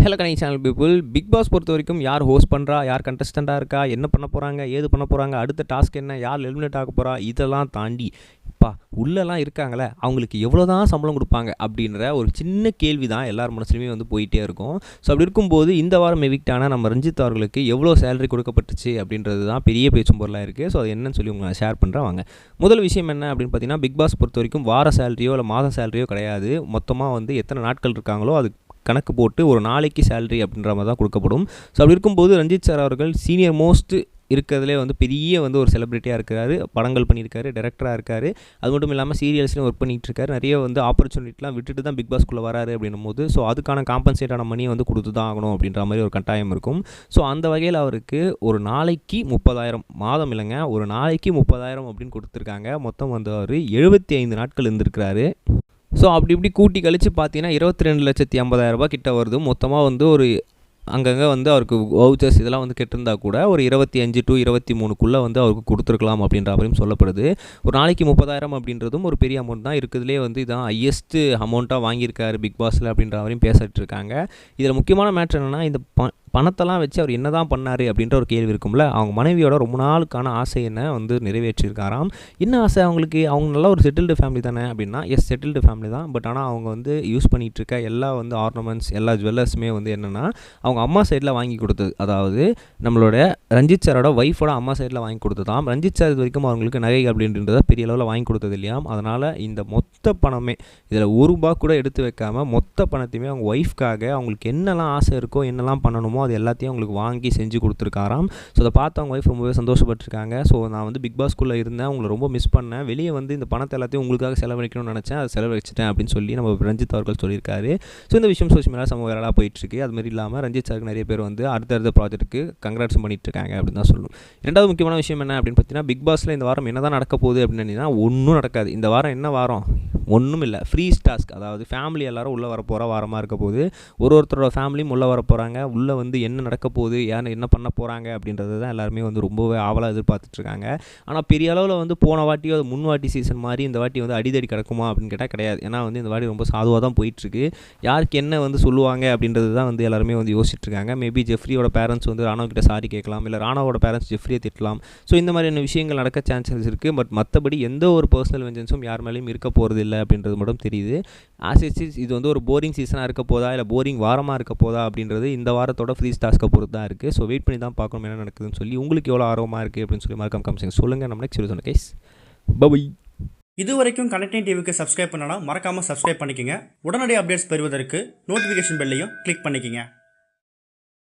Hello கனி channel people. Big pass பொறுத்த வரைக்கும் யார் ஹோஸ்ட் பண்ணுறா, யார் கண்டஸ்டண்ட்டாக இருக்கா, என்ன பண்ண போகிறாங்க, ஏது பண்ண போகிறாங்க, அடுத்த டாஸ்க் என்ன, யார் எலிமினேட் ஆக போகிறா, இதெல்லாம் தாண்டி உள்ளெல்லாம் இருக்காங்களே அவங்களுக்கு எவ்வளோ தான் சம்பளம் கொடுப்பாங்க அப்படின்ற ஒரு சின்ன கேள்வி தான் எல்லார் மனசுலையுமே வந்து போயிட்டே இருக்கும். ஸோ அப்படி இருக்கும்போது இந்த வாரம் எவிக்டான நம்ம ரஞ்சித் அவர்களுக்கு எவ்வளோ சேலரி கொடுக்கப்பட்டுச்சு அப்படின்றது தான் பெரிய பேச்சும் பொருளாக இருக்குது. ஸோ அது என்னன்னு சொல்லி உங்களை ஷேர் பண்ணுறேன் வாங்க. முதல் விஷயம் என்ன அப்படின்னு பார்த்தீங்கன்னா, பிக் பாஸ் பொறுத்த வரைக்கும் வார சேலரியோ இல்லை மாத சேலரியோ கிடையாது. மொத்தமாக வந்து எத்தனை நாட்கள் இருக்காங்களோ அது கணக்கு போட்டு ஒரு நாளைக்கு சேலரி அப்படின்ற மாதிரி தான் கொடுக்கப்படும். ஸோ அப்படி இருக்கும்போது ரஞ்சித் சார் அவர்கள் சீனியர் மோஸ்ட் இருக்கிறதுலே வந்து பெரிய வந்து ஒரு செலிப்ரிட்டியாக இருக்கிறாரு. படங்கள் பண்ணியிருக்காரு, டைரக்டராக இருக்கார். அது மட்டும் இல்லாமல் சீரியல்ஸ்லையும் ஒர்க் பண்ணிகிட்டு இருக்காரு. நிறைய வந்து ஆப்பர்ச்சுனிட்டிலாம் விட்டுட்டு தான் பிக் பாஸ்க்குள்ளே வராரு அப்படின்னும் போது ஸோ அதுக்கான காம்பன்சேட்டான மணியை வந்து கொடுத்து தான் ஆகணும் அப்படின்ற மாதிரி ஒரு கட்டாயம் இருக்கும். ஸோ அந்த வகையில் அவருக்கு ஒரு நாளைக்கு 30,000 மாதம் இல்லைங்க, ஒரு நாளைக்கு 30,000 அப்படின்னு கொடுத்துருக்காங்க. மொத்தம் வந்து அவர் 75 நாட்கள் இருந்திருக்கிறாரு. ஸோ அப்படி இப்படி கூட்டி கழித்து பார்த்தீங்கன்னா 22,50,000 கிட்ட வருது. மொத்தமாக வந்து ஒரு அங்கங்கே வந்து அவருக்கு வவுச்சர்ஸ் இதெல்லாம் வந்து கெட்டிருந்தா கூட ஒரு 25 to 23க்குள்ளே வந்து அவருக்கு கொடுத்துருக்கலாம் அப்படின்ற மாதிரியும் சொல்லப்படுது. ஒரு நாளைக்கு 30,000 அப்படின்றதும் ஒரு பெரிய அமௌண்ட் தான். இருக்கிறதுலே வந்து இதான் ஹையஸ்ட்டு அமௌண்ட்டாக வாங்கியிருக்காரு பிக் பாஸில் அப்படின்ற மாதிரியும் பேசிட்டு இருக்காங்க. இதில் முக்கியமான மேட்ரு என்னென்னா, இந்த பணத்தெல்லாம் வச்சு அவர் என்ன தான் பண்ணார் அப்படின்ற ஒரு கேள்வி இருக்கும்ல. அவங்க மனைவியோட ரொம்ப நாளுக்கான ஆசை என்ன வந்து நிறைவேற்றியிருக்காராம். என்ன ஆசை அவங்களுக்கு? அவங்க நல்லா ஒரு செட்டில்டு ஃபேமிலி தானே அப்படின்னா, எஸ் செட்டில்டு ஃபேமிலி தான். பட் ஆனால் அவங்க வந்து யூஸ் பண்ணிகிட்டு இருக்க எல்லா வந்து ஆர்னமெண்ட்ஸ் எல்லா ஜுவல்லர்ஸுமே வந்து என்னென்னா அவங்க அம்மா சைடில் வாங்கி கொடுத்தது. அதாவது நம்மளோட ரஞ்சித் சாரோட ஒய்ஃபோட அம்மா சைடில் வாங்கி கொடுத்ததாம். ரஞ்சித் சார் இது வரைக்கும் அவங்களுக்கு நகை அப்படின்றத பெரிய அளவில் வாங்கி கொடுத்தது இல்லையாம். அதனால் இந்த மொத்த பணமே இதில் ₹1 கூட எடுத்து வைக்காமல் மொத்த பணத்தையுமே அவங்க ஒய்ஃப்காக அவங்களுக்கு என்னெல்லாம் ஆசை இருக்கோ, என்னெல்லாம் பண்ணணுமோ அது எல்லாத்தையும் அவங்களுக்கு வாங்கி செஞ்சு கொடுத்துருக்காராம். ஸோ அதை பார்த்து அவங்க ஒய்ஃப் ரொம்பவே சந்தோஷப்பட்டிருக்காங்க. ஸோ நான் வந்து பிக் பாஸ்க்குள்ளே இருந்தேன், உங்களை ரொம்ப மிஸ் பண்ணேன், வெளியே வந்து இந்த பணத்தை எல்லாத்தையும் உங்களுக்காக செலவழிக்கணும்னு நினச்சேன், அதை செலவழிச்சிட்டேன் அப்படின்னு சொல்லி நம்ம ரஞ்சித் அவர்கள் சொல்லியிருக்காரு. ஸோ இந்த விஷயம் சோஷியல் மீடியா சம வைரலாக போயிட்டுருக்கு. அது மாதிரி இல்லாமல் ரஞ்சித் சாருக்கு நிறைய பேர் வந்து அடுத்தடுத்த ப்ராஜெக்ட்டுக்கு கங்க்ராட்ஸ் பண்ணிட்டு இருக்காங்க அப்படின்னு தான் சொல்லணும். ரெண்டாவது முக்கியமான விஷயம் என்ன அப்படின்னு பார்த்தீங்கன்னா, பிக் பாஸில் இந்த வாரம் என்ன தான் நடக்க போகுது அப்படின்னு ஒன்றும் நடக்காது. இந்த வாரம் என்ன வாரம்? ஒன்றும் இல்லை, ஃப்ரீஸ் டாஸ்க். அதாவது ஃபேமிலி எல்லாரும் உள்ளே வரப்போகிற வாரமாக இருக்க போகுது. ஒருத்தரோட ஃபேமிலியும் உள்ளே வர போகிறாங்க. உள்ளே வந்து என்ன நடக்க போகுது, யார் என்ன பண்ண போகிறாங்க அப்படின்றது தான் எல்லாருமே வந்து ரொம்பவே ஆவலாக எதிர்பார்த்துட்ருக்காங்க. ஆனால் பெரிய அளவில் வந்து போன வாட்டியோ அது முன்வாட்டி சீசன் மாதிரி இந்த வாட்டி வந்து அடிதடி கிடக்குமா அப்படின்னு கேட்டால் கிடையாது. ஏன்னா வந்து இந்த வாட்டி ரொம்ப சாதுவாக தான் போயிட்டுருக்கு. யாருக்கு என்ன வந்து சொல்லுவாங்க அப்படின்றது தான் வந்து எல்லாருமே வந்து யோசிச்சுட்ருக்காங்க. மேபி ஜெஃப்ரியோட பேரண்ட்ஸ் வந்து ராணவ் கிட்ட சாரி கேட்கலாம், இல்லை ராணவோட பேரண்ட்ஸ் ஜெஃப்ரியை திட்டலாம். ஸோ இந்த மாதிரியான விஷயங்கள் நடக்க சான்சஸ் இருக்குது. பட் மற்றபடி எந்த ஒரு பர்சனல் வெஞ்சன்ஸும் யார் மேலேயும் இருக்க போகிறது இல்லை அப்படின்றது மட்டும் தெரியுது. இது வந்து ஒரு போரிங் சீசனாக இருக்க போதா, இல்லை போரிங் வாரமாக இருக்க போதா அப்படின்றது இந்த வாரத்தோட ஃப்ரீஸ் டாஸ்க்கை பொறுத்து தான் இருக்குது. ஸோ வெயிட் பண்ணி தான் பார்க்கணும் என்ன நடக்குதுன்னு சொல்லி. உங்களுக்கு எவ்வளோ ஆர்வமாக இருக்குது அப்படின்னு சொல்லி மறக்காம கமெண்ட்ஸ் சொல்லுங்கள். நம்ம நெக்ஸ்ட் வீடியோ கைஸ் பை. இது வரைக்கும் கனெக்டிங் டிவிக்கு சப்ஸ்கிரைப் பண்ணனா மறக்காமல் சப்ஸ்கிரைப் பண்ணிக்கங்க. உடனடி அப்டேட்ஸ் பெறுவதற்கு நோட்டிஃபிகேஷன் பெல்லையும் கிளிக் பண்ணிக்கங்க.